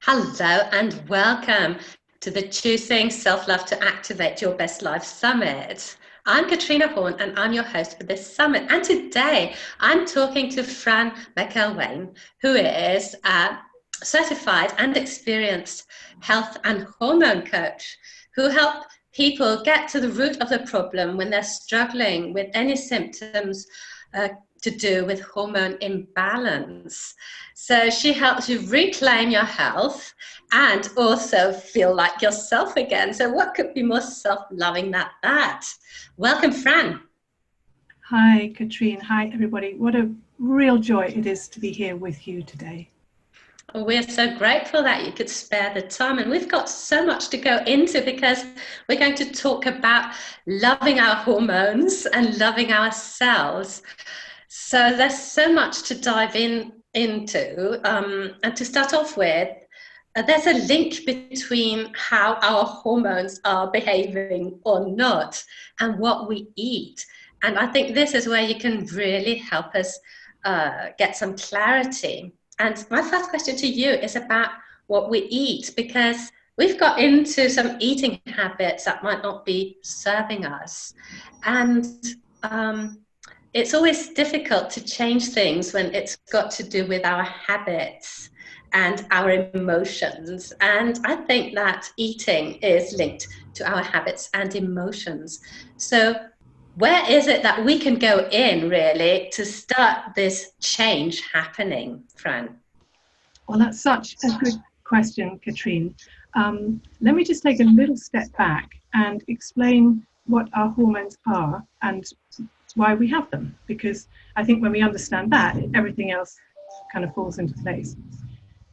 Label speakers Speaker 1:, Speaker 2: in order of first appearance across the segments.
Speaker 1: Hello and welcome to the Choosing Self-Love to Activate Your Best Life Summit. I'm Katrine Horn and I'm your host for this summit. And today I'm talking to Fran Mac, who is a certified and experienced health and hormone coach who help people get to the root of the problem when they're struggling with any symptoms to do with hormone imbalance. So she helps you reclaim your health and also feel like yourself again. So what could be more self-loving than that? Welcome, Fran.
Speaker 2: Hi, Katrine. Hi, everybody. What a real joy it is to be here with you today.
Speaker 1: Well, we're so grateful that you could spare the time, and we've got so much to go into because we're going to talk about loving our hormones and loving ourselves. So there's so much to dive into. And to start off with, there's a link between how our hormones are behaving or not and what we eat. And I think this is where you can really help us get some clarity. And my first question to you is about what we eat, because we've got into some eating habits that might not be serving us. And it's always difficult to change things when it's got to do with our habits and our emotions. And I think that eating is linked to our habits and emotions. So where is it that we can go in really to start this change happening, Fran?
Speaker 2: Well, that's such a good question, Katrine. Let me just take a little step back and explain what our hormones are and why we have them, because I think when we understand that, everything else kind of falls into place.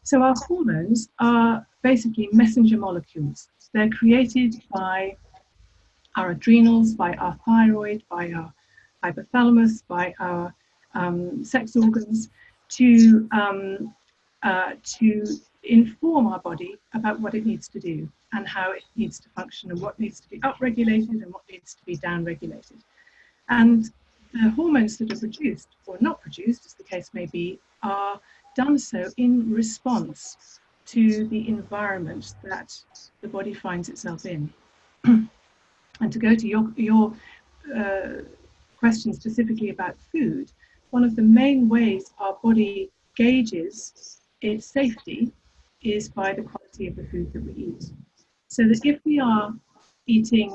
Speaker 2: So our hormones are basically messenger molecules. They're created by our adrenals, by our thyroid, by our hypothalamus, by our sex organs to inform our body about what it needs to do and how it needs to function and what needs to be upregulated and what needs to be downregulated. And the hormones that are produced or not produced, as the case may be, are done so in response to the environment that the body finds itself in. And to go to your question specifically about food, one of the main ways our body gauges its safety is by the quality of the food that we eat. So that if we are eating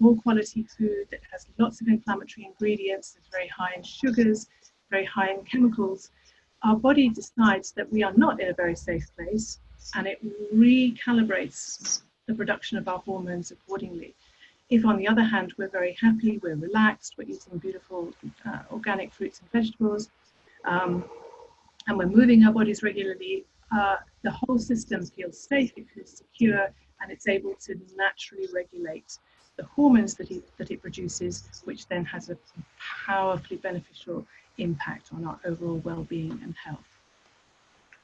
Speaker 2: poor quality food that has lots of inflammatory ingredients, that's very high in sugars, very high in chemicals, our body decides that we are not in a very safe place, and it recalibrates the production of our hormones accordingly. If, on the other hand, we're very happy, we're relaxed, we're eating beautiful organic fruits and vegetables, and we're moving our bodies regularly, the whole system feels safe, it feels secure, and it's able to naturally regulate the hormones that it produces, which then has a powerfully beneficial impact on our overall well-being and health.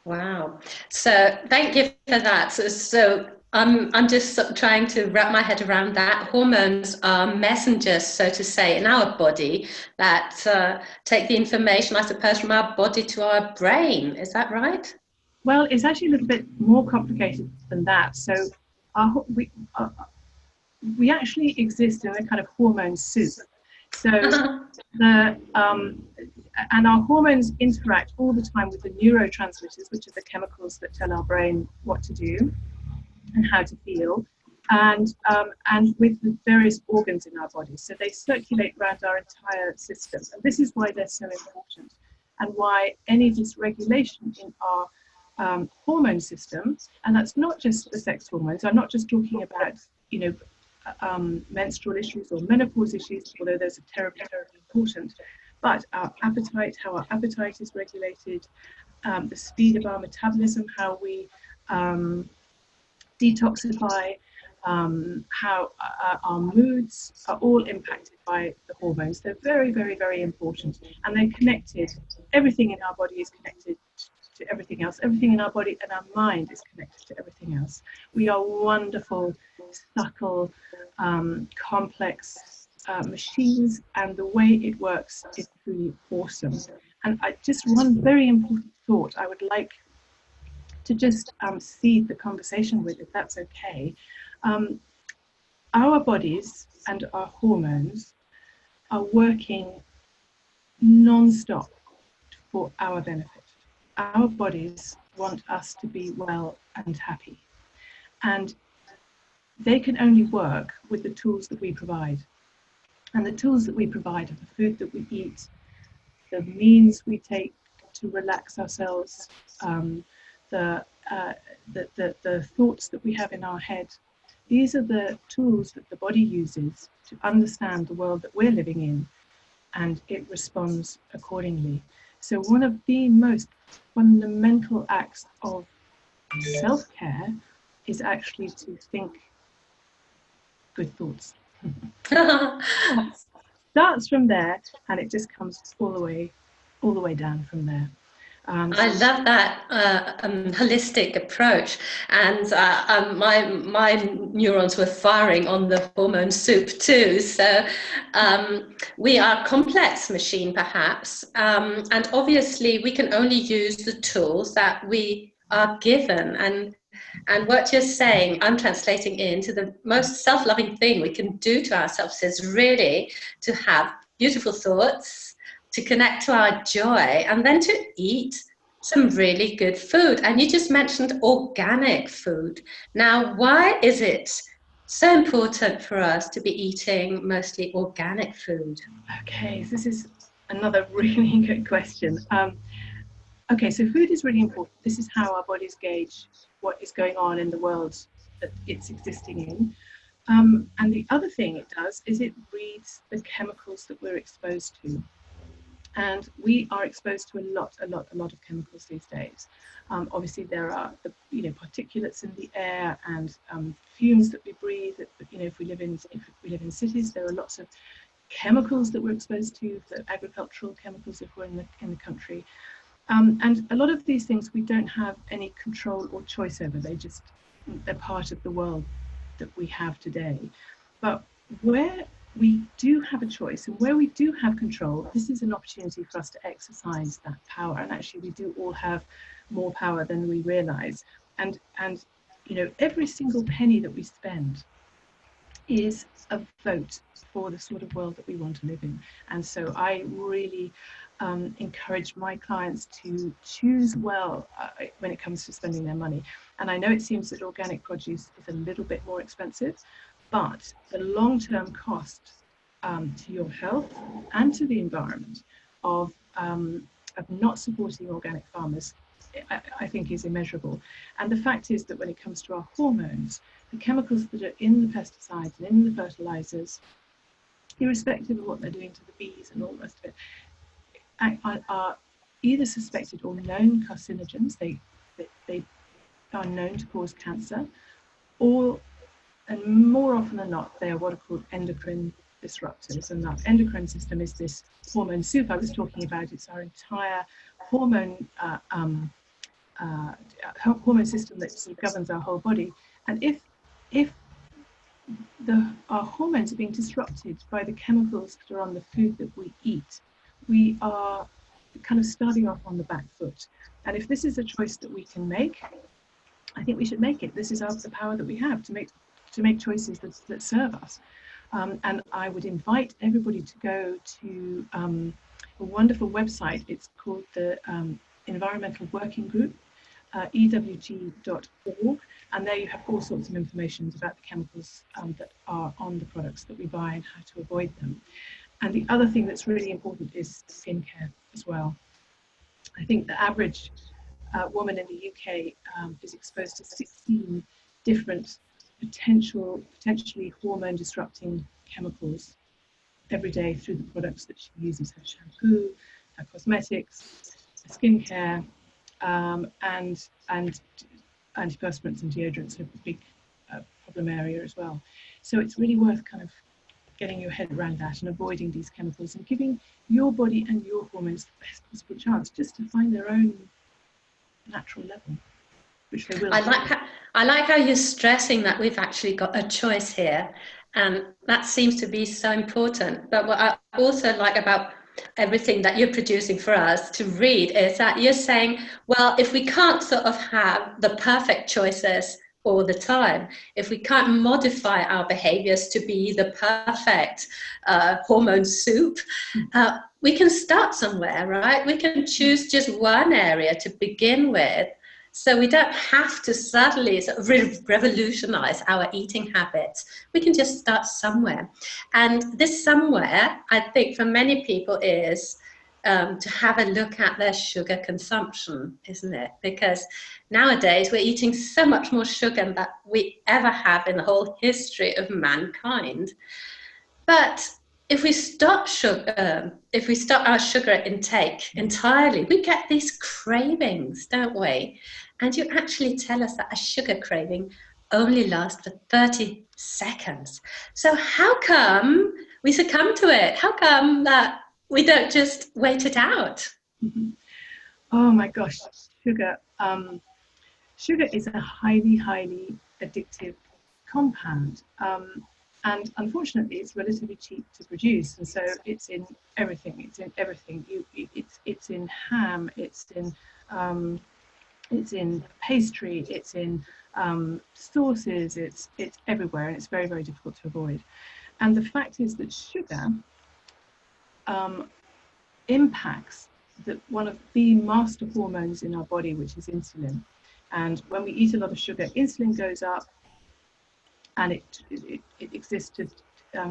Speaker 1: Wow. So thank you for that. So I'm just trying to wrap my head around that. Hormones are messengers, so to say, in our body that take the information, I suppose, from our body to our brain. Is that right?
Speaker 2: Well, it's actually a little bit more complicated than that. So we actually exist in a kind of hormone soup. So and our hormones interact all the time with the neurotransmitters, which are the chemicals that tell our brain what to do and how to feel, and with the various organs in our body. So they circulate around our entire system. And this is why they're so important, and why any dysregulation in our hormone system, and that's not just the sex hormones. I'm not just talking about, menstrual issues or menopause issues, although those are terribly, terribly important, but our appetite, how our appetite is regulated, the speed of our metabolism, how we detoxify, how our moods are all impacted by the hormones. They're very, very, very important, and they're connected. Everything in our body is connected to everything else. Everything in our body and our mind is connected to everything else. We are wonderful, subtle, complex machines, and the way it works is really awesome. And just one very important thought I would like to just seed the conversation with, if that's okay. Our bodies and our hormones are working non-stop for our benefit. Our bodies want us to be well and happy. And they can only work with the tools that we provide. And the tools that we provide are the food that we eat, the means we take to relax ourselves, the thoughts that we have in our head. These are the tools that the body uses to understand the world that we're living in, and it responds accordingly. So one of the most fundamental acts of self-care is actually to think good thoughts. Starts from there, and it just comes all the way down from there.
Speaker 1: I love that holistic approach, and my neurons were firing on the hormone soup too. So we are a complex machine, perhaps, and obviously we can only use the tools that we are given. And what you're saying, I'm translating into the most self-loving thing we can do to ourselves is really to have beautiful thoughts, to connect to our joy, and then to eat some really good food. And you just mentioned organic food. Now, why is it so important for us to be eating mostly organic food?
Speaker 2: Okay, so this is another really good question. Okay, so food is really important. This is how our bodies gauge what is going on in the world that it's existing in. And the other thing it does is it reads the chemicals that we're exposed to. And we are exposed to a lot of chemicals these days. Obviously, there are the particulates in the air and fumes that we breathe. If we live in cities, there are lots of chemicals that we're exposed to, the agricultural chemicals if we're in the country. And a lot of these things we don't have any control or choice over. They're part of the world that we have today. But where we do have a choice and where we do have control, this is an opportunity for us to exercise that power. And actually, we do all have more power than we realize. And every single penny that we spend is a vote for the sort of world that we want to live in. And so I really encourage my clients to choose well when it comes to spending their money. And I know it seems that organic produce is a little bit more expensive, but the long-term cost to your health and to the environment of not supporting organic farmers, I think is immeasurable. And the fact is that when it comes to our hormones, the chemicals that are in the pesticides and in the fertilizers, irrespective of what they're doing to the bees and all the rest of it, are either suspected or known carcinogens. They are known to cause cancer, and more often than not, they are what are called endocrine disruptors. And that endocrine system is this hormone soup I was talking about. It's our entire hormone system that sort of governs our whole body. And if our hormones are being disrupted by the chemicals that are on the food that we eat, we are kind of starting off on the back foot. And if this is a choice that we can make, I think we should make it. This is the power that we have to make choices that serve us. And I would invite everybody to go to a wonderful website. It's called the Environmental Working Group, ewg.org. And there you have all sorts of information about the chemicals that are on the products that we buy and how to avoid them. And the other thing that's really important is skincare as well. I think the average woman in the UK is exposed to 16 different potentially hormone disrupting chemicals every day through the products that she uses: her shampoo, her cosmetics, her skincare, and antiperspirants and deodorants are a big problem area as well. So it's really worth kind of getting your head around that and avoiding these chemicals and giving your body and your hormones the best possible chance just to find their own natural level, which they will.
Speaker 1: I like how you're stressing that we've actually got a choice here, and that seems to be so important. But what I also like about everything that you're producing for us to read is that you're saying, well, if we can't sort of have the perfect choices all the time, if we can't modify our behaviors to be the perfect hormone soup, we can start somewhere, right? We can choose just one area to begin with. So we don't have to suddenly sort of revolutionize our eating habits. We can just start somewhere. And this somewhere, I think for many people is to have a look at their sugar consumption, isn't it? Because nowadays we're eating so much more sugar than we ever have in the whole history of mankind. But if we stop sugar, if we stop our sugar intake entirely, we get these cravings, don't we? And you actually tell us that a sugar craving only lasts for 30 seconds. So how come we succumb to it? How come that we don't just wait it out?
Speaker 2: Mm-hmm. Oh my gosh, sugar. Sugar is a highly, highly addictive compound. And unfortunately, it's relatively cheap to produce, and so it's in everything. It's in everything. It's in ham. It's in pastry. It's in sauces. It's everywhere, and it's very, very difficult to avoid. And the fact is that sugar impacts one of the master hormones in our body, which is insulin. And when we eat a lot of sugar, insulin goes up, and it exists to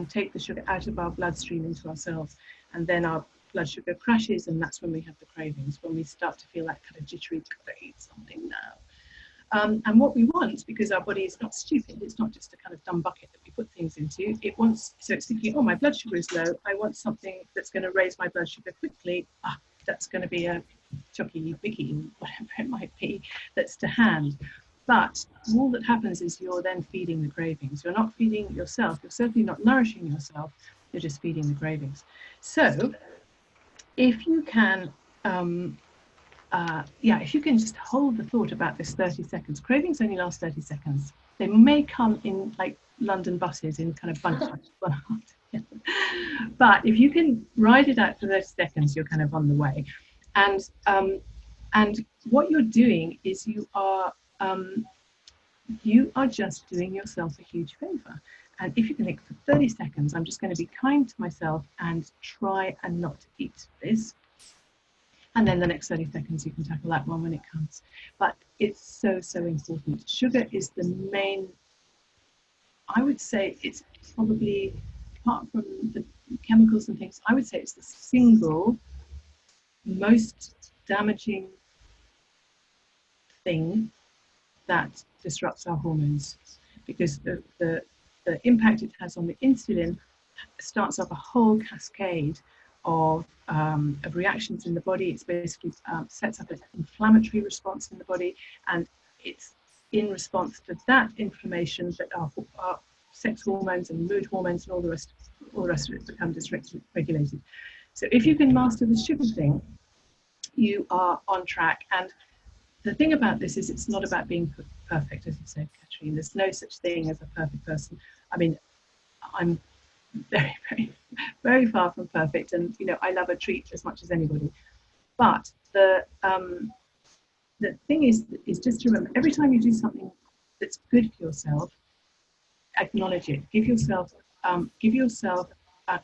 Speaker 2: take the sugar out of our bloodstream into our cells, and then our blood sugar crashes, and that's when we have the cravings, when we start to feel that kind of jittery, gotta eat something now. And what we want, because our body is not stupid, it's not just a kind of dumb bucket that we put things into, so it's thinking, oh, my blood sugar is low, I want something that's going to raise my blood sugar quickly. That's going to be a Chucky, Vicky, whatever it might be, that's to hand. But all that happens is you're then feeding the cravings. You're not feeding yourself. You're certainly not nourishing yourself. You're just feeding the cravings. So if you can, if you can just hold the thought about this 30 seconds. Cravings only last 30 seconds. They may come in like London buses in kind of bunches. But if you can ride it out for 30 seconds, you're kind of on the way. And what you're doing is you are just doing yourself a huge favor. And if you can think for 30 seconds, I'm just going to be kind to myself and try and not eat this. And then the next 30 seconds, you can tackle that one when it comes. But it's so, so important. Sugar is the main, I would say it's probably, apart from the chemicals and things, I would say it's the single most damaging thing that disrupts our hormones, because the impact it has on the insulin starts up a whole cascade of reactions in the body. It's basically sets up an inflammatory response in the body, and it's in response to that inflammation that our sex hormones and mood hormones and all the rest of it become dysregulated. So if you can master the sugar thing, you are on track. And the thing about this is it's not about being perfect, as you said, Katrine. There's no such thing as a perfect person. I mean, I'm very, very, very far from perfect, and I love a treat as much as anybody. But the thing is just to remember, every time you do something that's good for yourself, acknowledge it. Give yourself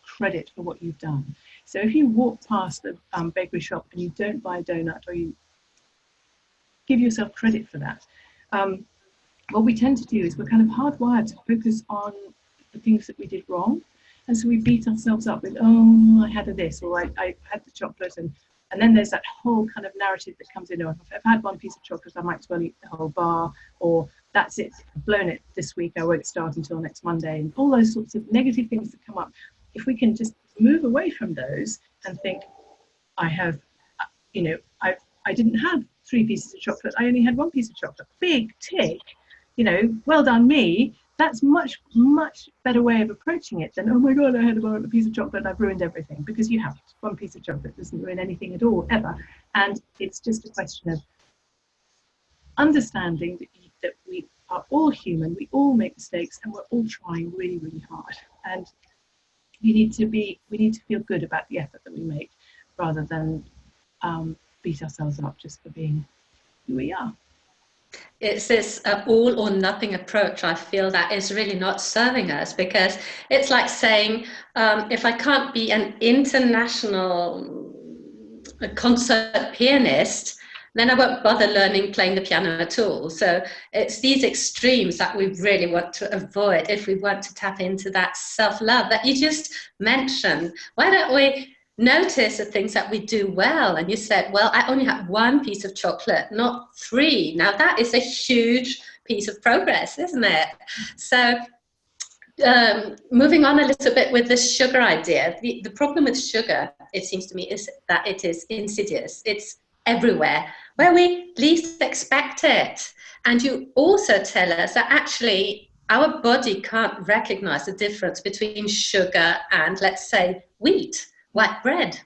Speaker 2: credit for what you've done. So if you walk past a bakery shop and you don't buy a donut, or you give yourself credit for that. What we tend to do is we're kind of hardwired to focus on the things that we did wrong. And so we beat ourselves up with, oh, I had this, or I had the chocolate. And then there's that whole kind of narrative that comes in, oh, if I've had one piece of chocolate, I might as well eat the whole bar, or that's it, I've blown it this week, I won't start until next Monday. And all those sorts of negative things that come up. If we can just move away from those and think, I didn't have 3 pieces of chocolate, I only had 1 piece of chocolate. Big tick, well done me. That's much, much better way of approaching it than, oh my God, I had a piece of chocolate, I've ruined everything. Because you haven't. 1 piece of chocolate doesn't ruin anything at all, ever. And it's just a question of understanding that we are all human, we all make mistakes, and we're all trying really, really hard. And we need to feel good about the effort that we make. rather than beat ourselves up just for being who we are.
Speaker 1: It's this all or nothing approach, I feel, that is really not serving us, because it's like saying, if I can't be an international concert pianist, then I won't bother learning playing the piano at all. So it's these extremes that we really want to avoid if we want to tap into that self-love that you just mentioned. Why don't we notice the things that we do well? And you said, well, I only had one piece of chocolate, not three. Now that is a huge piece of progress, isn't it? So moving on a little bit with the sugar idea, the problem with sugar, it seems to me, is that it is insidious. It's everywhere where we least expect it. And you also tell us that actually our body can't recognize the difference between sugar and, let's say, wheat, white bread.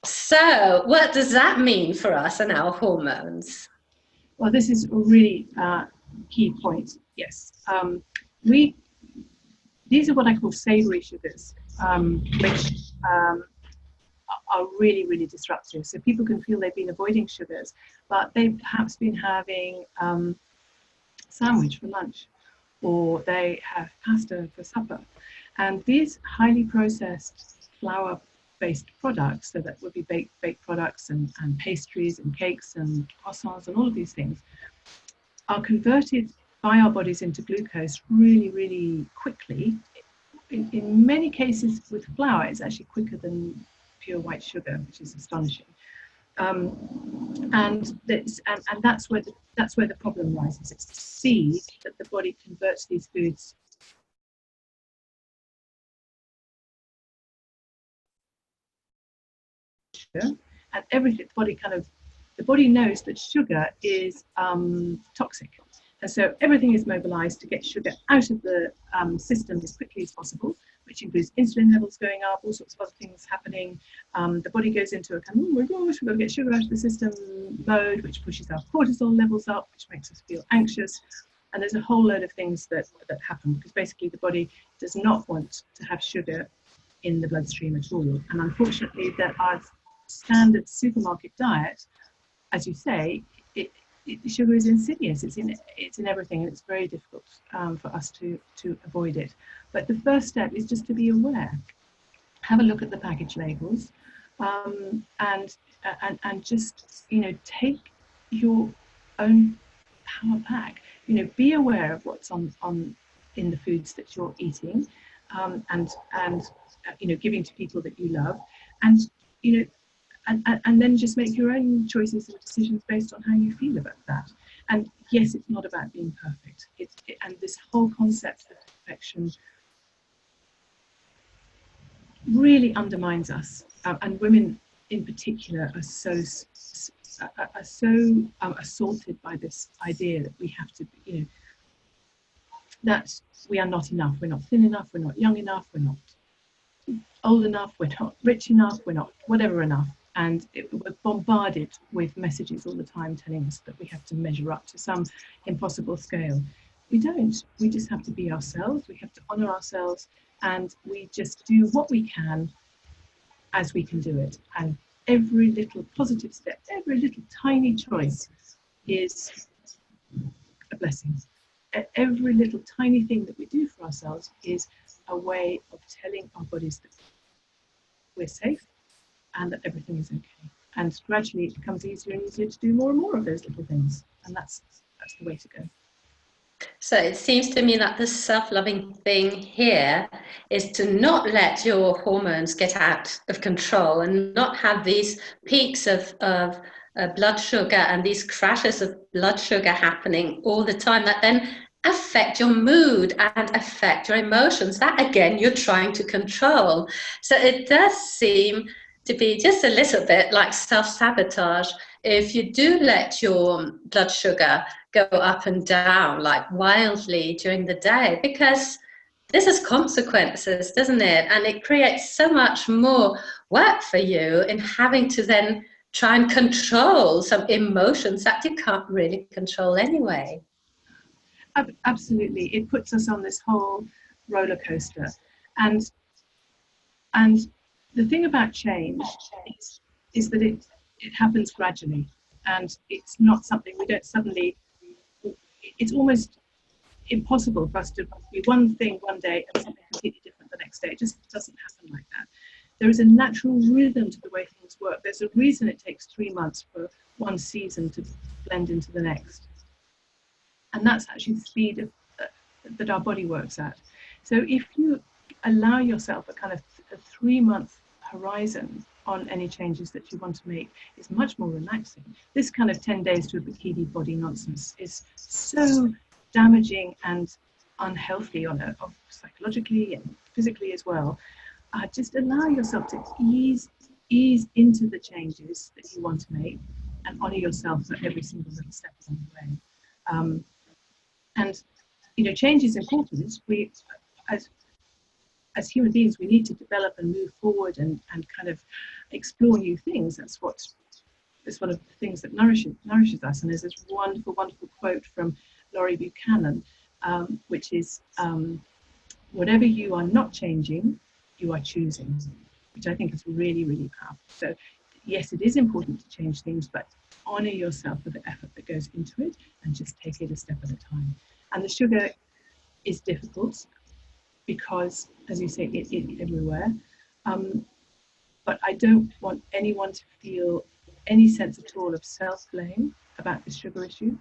Speaker 1: So what does that mean for us and our hormones?
Speaker 2: Well, this is a really key point. Yes. These are what I call savory sugars, which are really, really disruptive. So people can feel they've been avoiding sugars, but they've perhaps been having sandwich for lunch, or they have pasta for supper. And these highly processed flour-based products, so that would be baked products and pastries and cakes and croissants and all of these things, are converted by our bodies into glucose really, really quickly. In many cases with flour, it's actually quicker than pure white sugar, which is astonishing. And that's where the problem rises. It's the speed that the body converts these foods. And everything, the body knows that sugar is toxic. And so everything is mobilized to get sugar out of the system as quickly as possible, which includes insulin levels going up, all sorts of other things happening. The body goes into a kind of, oh my gosh, we've got to get sugar out of the system mode, which pushes our cortisol levels up, which makes us feel anxious. And there's a whole load of things that happen, because basically the body does not want to have sugar in the bloodstream at all. And unfortunately, that our standard supermarket diet, as you say, sugar is insidious. It's in everything, and it's very difficult for us to avoid it. But the first step is just to be aware. Have a look at the package labels, and just take your own power back. Be aware of what's on in the foods that you're eating, and giving to people that you love, and and then just make your own choices and decisions based on how you feel about that. And yes, it's not about being perfect. And this whole concept of perfection really undermines us. And women in particular are so assaulted by this idea that we have to, that we are not enough. We're not thin enough. We're not young enough. We're not old enough. We're not rich enough. We're not whatever enough. And we're bombarded with messages all the time telling us that we have to measure up to some impossible scale. We don't. We just have to be ourselves. We have to honor ourselves, and we just do what we can as we can do it. And every little positive step, every little tiny choice is a blessing. Every little tiny thing that we do for ourselves is a way of telling our bodies that we're safe and that everything is okay. And gradually it becomes easier and easier to do more and more of those little things. And that's the way to go.
Speaker 1: So it seems to me that the self-loving thing here is to not let your hormones get out of control and not have these peaks of blood sugar and these crashes of blood sugar happening all the time that then affect your mood and affect your emotions that again you're trying to control. So it does seem to be just a little bit like self-sabotage if you do let your blood sugar go up and down like wildly during the day, because this has consequences, doesn't it? And it creates so much more work for you in having to then try and control some emotions that you can't really control anyway.
Speaker 2: Absolutely. It puts us on this whole roller coaster. And the thing about change is that it happens gradually, and it's not something we don't suddenly. It's almost impossible for us to be one thing one day and something completely different the next day. It just doesn't happen like that. There is a natural rhythm to the way things work. There's a reason it takes 3 months for one season to blend into the next. And that's actually the speed of, that our body works at. So if you allow yourself a kind of a 3-month horizon on any changes that you want to make, it's much more relaxing. This kind of 10 days to a bikini body nonsense is so damaging and unhealthy psychologically and physically as well. Just allow yourself to ease into the changes that you want to make, and honor yourself for every single little step along the way. And change is important. We, as human beings, we need to develop and move forward and kind of explore new things. That's one of the things that nourishes us. And there's this wonderful quote from Laurie Buchanan, which is, whatever you are not changing, you are choosing, which I think is really, really powerful. So yes, it is important to change things, but honor yourself for the effort that goes into it, and just take it a step at a time. And the sugar is difficult because, as you say, it's everywhere. But I don't want anyone to feel any sense at all of self-blame about the sugar issue,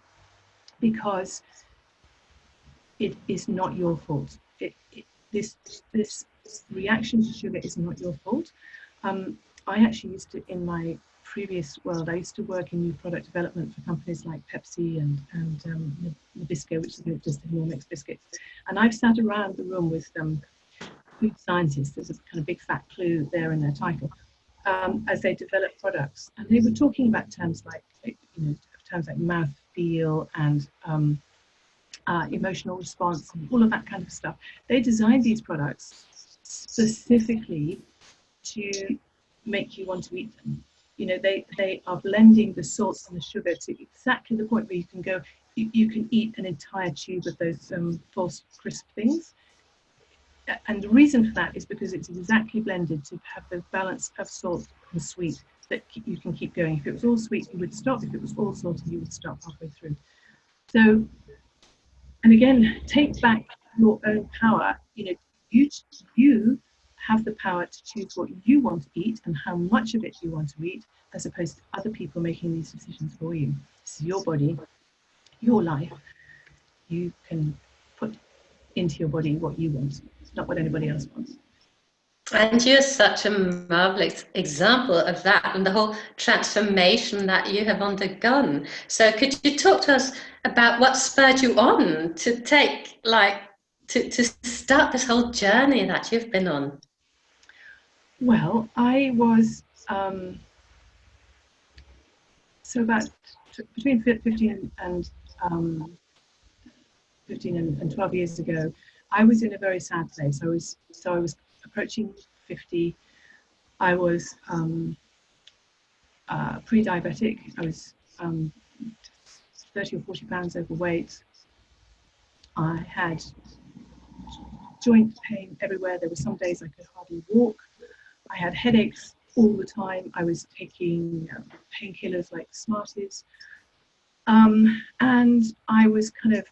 Speaker 2: because it is not your fault. This reaction to sugar is not your fault. I actually used to, in my previous world, I used to work in new product development for companies like Pepsi and Nabisco, which is just the mixed biscuits. And I've sat around the room with food scientists. There's a kind of big fat clue there in their title, as they develop products, and they were talking about terms like mouth feel and emotional response and all of that kind of stuff. They designed these products specifically to make you want to eat them. They are blending the salts and the sugar to exactly the point where you can go, you can eat an entire tube of those false crisp things. And the reason for that is because it's exactly blended to have the balance of salt and sweet that you can keep going. If it was all sweet, you would stop. If it was all salty, you would stop halfway through. So, and again, take back your own power. You have the power to choose what you want to eat and how much of it you want to eat, as opposed to other people making these decisions for you. This is your body, your life. You can put into your body what you want, not what anybody else wants.
Speaker 1: And you're such a marvelous example of that and the whole transformation that you have undergone. So could you talk to us about what spurred you on to take, to start this whole journey that you've been on?
Speaker 2: Well, I was, so about between 15 and 12 years ago, I was in a very sad place. I was approaching 50. I was pre-diabetic. I was 30 or 40 pounds overweight. I had joint pain everywhere. There were some days I could hardly walk. I had headaches all the time. I was taking painkillers like Smarties. And I was kind of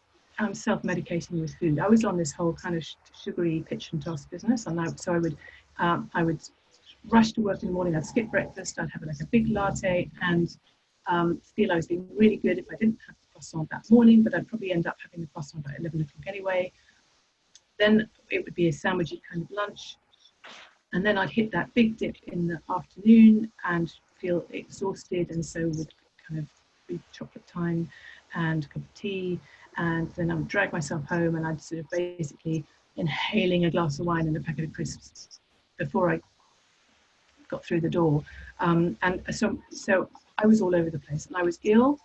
Speaker 2: self-medicating with food. I was on this whole kind of sugary pitch and toss business, and I would rush to work in the morning. I'd skip breakfast. I'd have like a big latte and feel I was being really good if I didn't have the croissant that morning, but I'd probably end up having the croissant at 11 o'clock anyway. Then it would be a sandwichy kind of lunch, and then I'd hit that big dip in the afternoon and feel exhausted, and so would kind of be chocolate time and a cup of tea. And then I would drag myself home, and I'd sort of basically inhaling a glass of wine and a packet of crisps before I got through the door. And so I was all over the place, and I was ill.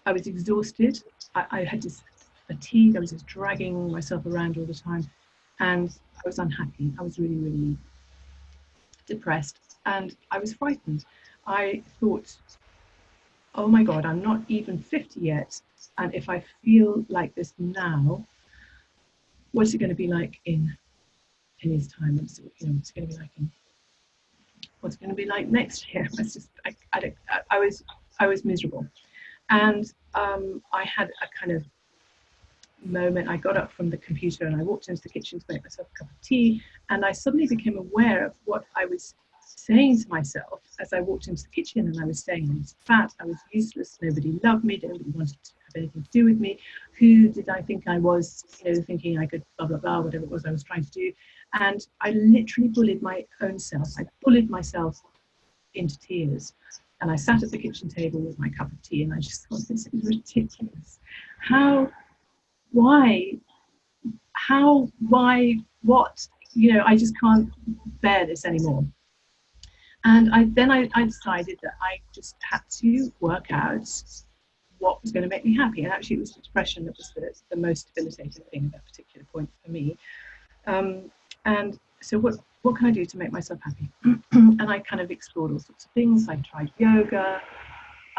Speaker 2: I was exhausted. I had this fatigue. I was just dragging myself around all the time, and I was unhappy. I was really, really depressed, and I was frightened. I thought, oh my God, I'm not even 50 yet. And if I feel like this now, what's it going to be like in 10 years' time? What's it going to be like in what's it going to be like next year? It's just, I was miserable. And I had a kind of moment. I got up from the computer and I walked into the kitchen to make myself a cup of tea, and I suddenly became aware of what I was saying to myself as I walked into the kitchen. And I was saying I was fat, I was useless, nobody loved me, nobody wanted to have anything to do with me. Who did I think I was, thinking I could blah blah blah, whatever it was I was trying to do. And I literally bullied my own self. I bullied myself into tears. And I sat at the kitchen table with my cup of tea, and I just thought, this is ridiculous. Why, what? I just can't bear this anymore. And I decided that I just had to work out what was going to make me happy. And actually, it was depression that was the most debilitating thing at that particular point for me. And so what can I do to make myself happy? And I kind of explored all sorts of things. I tried yoga.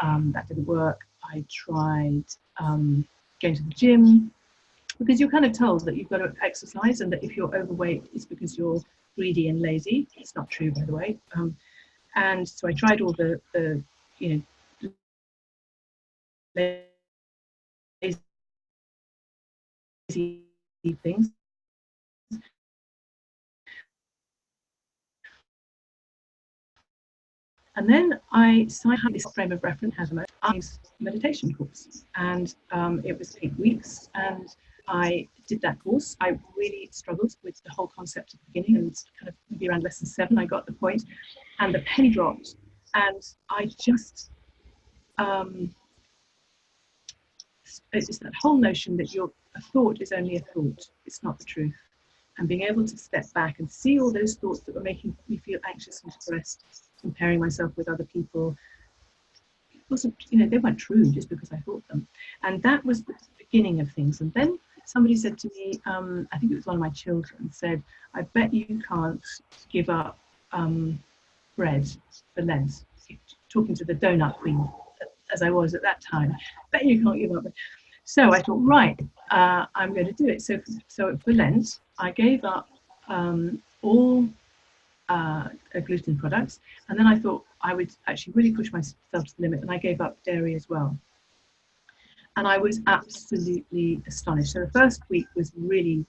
Speaker 2: That didn't work. I tried going to the gym, because you're kind of told that you've got to exercise, and that if you're overweight, it's because you're greedy and lazy. It's not true, by the way. And so I tried all the lazy things. And then I had this frame of reference, had a meditation course, and it was 8 weeks, and I did that course. I really struggled with the whole concept at the beginning, and kind of maybe around lesson 7, I got the point, and the penny dropped, and I just, it's that whole notion that a thought is only a thought, it's not the truth. And being able to step back and see all those thoughts that were making me feel anxious and depressed, comparing myself with other people, it wasn't, they weren't true just because I thought them. And that was the beginning of things. And then somebody said to me, I think it was one of my children, said, I bet you can't give up bread for Lent. Talking to the donut queen, as I was at that time, bet you can't give up bread. So I thought, right, I'm going to do it. So for Lent, I gave up all gluten products, and then I thought I would actually really push myself to the limit, and I gave up dairy as well. And I was absolutely astonished. So the first week was really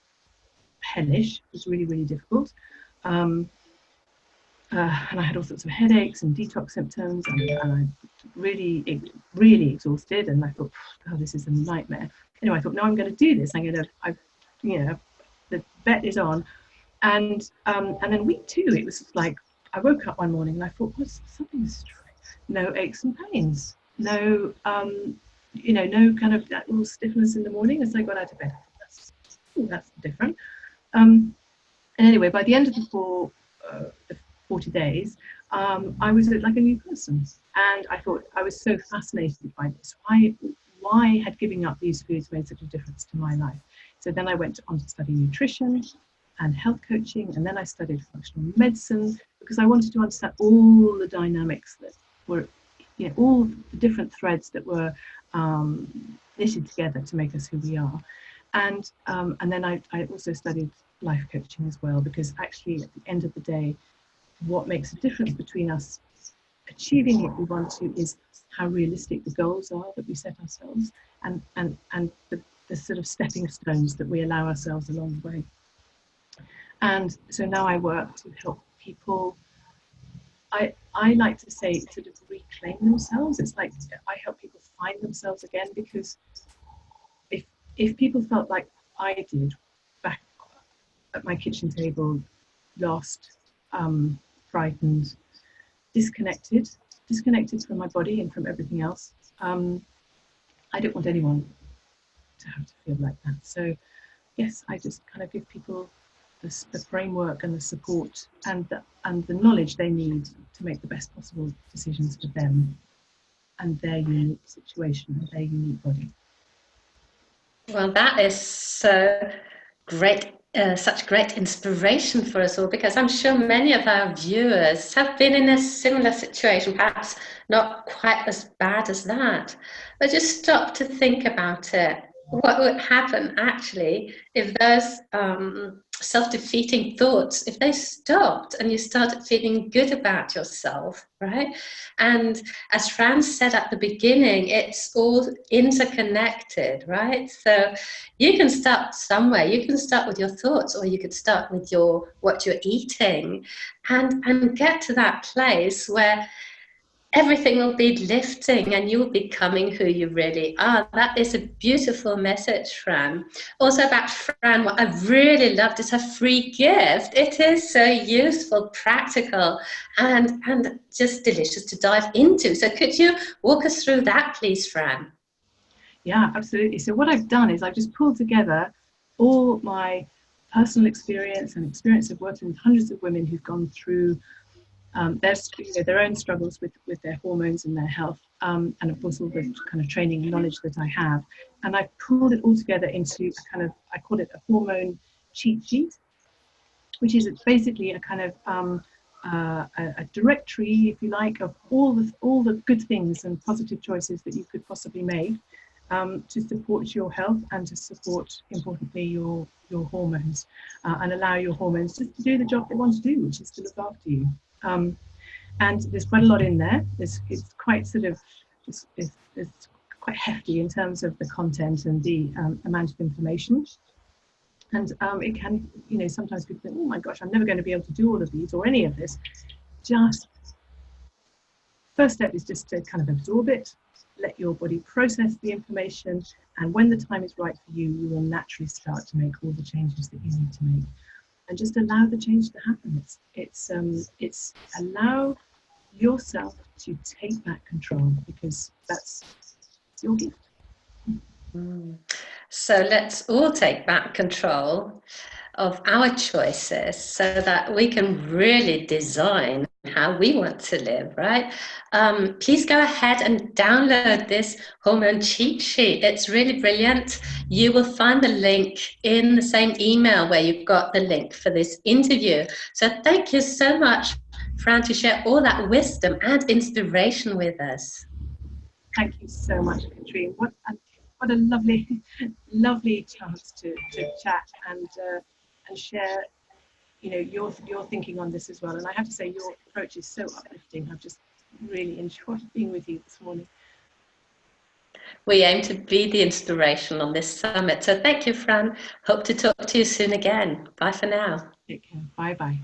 Speaker 2: hellish. It was really, really difficult. And I had all sorts of headaches and detox symptoms, and I really exhausted. And I thought, oh, this is a nightmare. Anyway, I thought, no, I'm going to do this. The bet is on. And then week 2, it was like I woke up one morning and I thought, something's strange. No aches and pains. No, no kind of that little stiffness in the morning as I got out of bed. That's different. And anyway, by the end of the 40 days, I was like a new person. And I thought, I was so fascinated by this. Why had giving up these foods made such a difference to my life? So then I went on to study nutrition and health coaching, and then I studied functional medicine, because I wanted to understand all the dynamics that were, all the different threads that were knitted together to make us who we are. And then I also studied life coaching as well, because actually at the end of the day, what makes a difference between us achieving what we want to is how realistic the goals are that we set ourselves, and the sort of stepping stones that we allow ourselves along the way. And so now I work to help people, I like to say, sort of reclaim themselves. It's like I help people find themselves again, because if people felt like I did back at my kitchen table, lost, frightened, disconnected from my body and from everything else, I don't want anyone to have to feel like that. So yes, I just kind of give people the framework and the support and the knowledge they need to make the best possible decisions for them and their unique situation and their unique body.
Speaker 1: Well, that is so great, such great inspiration for us all, because I'm sure many of our viewers have been in a similar situation, perhaps not quite as bad as that, but just stop to think about it. What would happen actually if those self-defeating thoughts, if they stopped and you started feeling good about yourself, right? And as Fran said at the beginning, it's all interconnected, right? So you can start somewhere. You can start with your thoughts, or you could start with what you're eating, and get to that place where everything will be lifting and you'll be becoming who you really are. That is a beautiful message, Fran. Also about Fran, what I really loved is her free gift. It is so useful, practical, and just delicious to dive into. So could you walk us through that, please, Fran?
Speaker 2: Yeah, absolutely. So what I've done is I've just pulled together all my personal experience and experience of working with hundreds of women who've gone through their own struggles with their hormones and their health, and of course all the kind of training and knowledge that I have, and I pulled it all together into a kind of, I call it a hormone cheat sheet, which is basically a kind of a directory, if you like, of all the good things and positive choices that you could possibly make to support your health and to support, importantly, your hormones, and allow your hormones just to do the job they want to do, which is to look after you. And there's quite a lot in there. It's quite sort of, it's quite hefty in terms of the content and the amount of information. And it can, sometimes people think, oh my gosh, I'm never going to be able to do all of these or any of this. Just, first step is just to kind of absorb it, let your body process the information, and when the time is right for you, you will naturally start to make all the changes that you need to make. And just allow the change to happen. It's allow yourself to take back control, because that's your gift.
Speaker 1: So let's all take back control of our choices so that we can really design how we want to live, right? Please go ahead and download this hormone cheat sheet. It's really brilliant. You will find the link in the same email where you've got the link for this interview. So thank you so much, Fran, to share all that wisdom and inspiration with us.
Speaker 2: Thank you so much, Katrine. What a lovely, lovely chance to chat and share, your thinking on this as well. And I have to say, your approach is so uplifting. I've just really enjoyed being with you this morning.
Speaker 1: We aim to be the inspiration on this summit. So thank you, Fran. Hope to talk to you soon again. Bye for now.
Speaker 2: Take care. Bye-bye.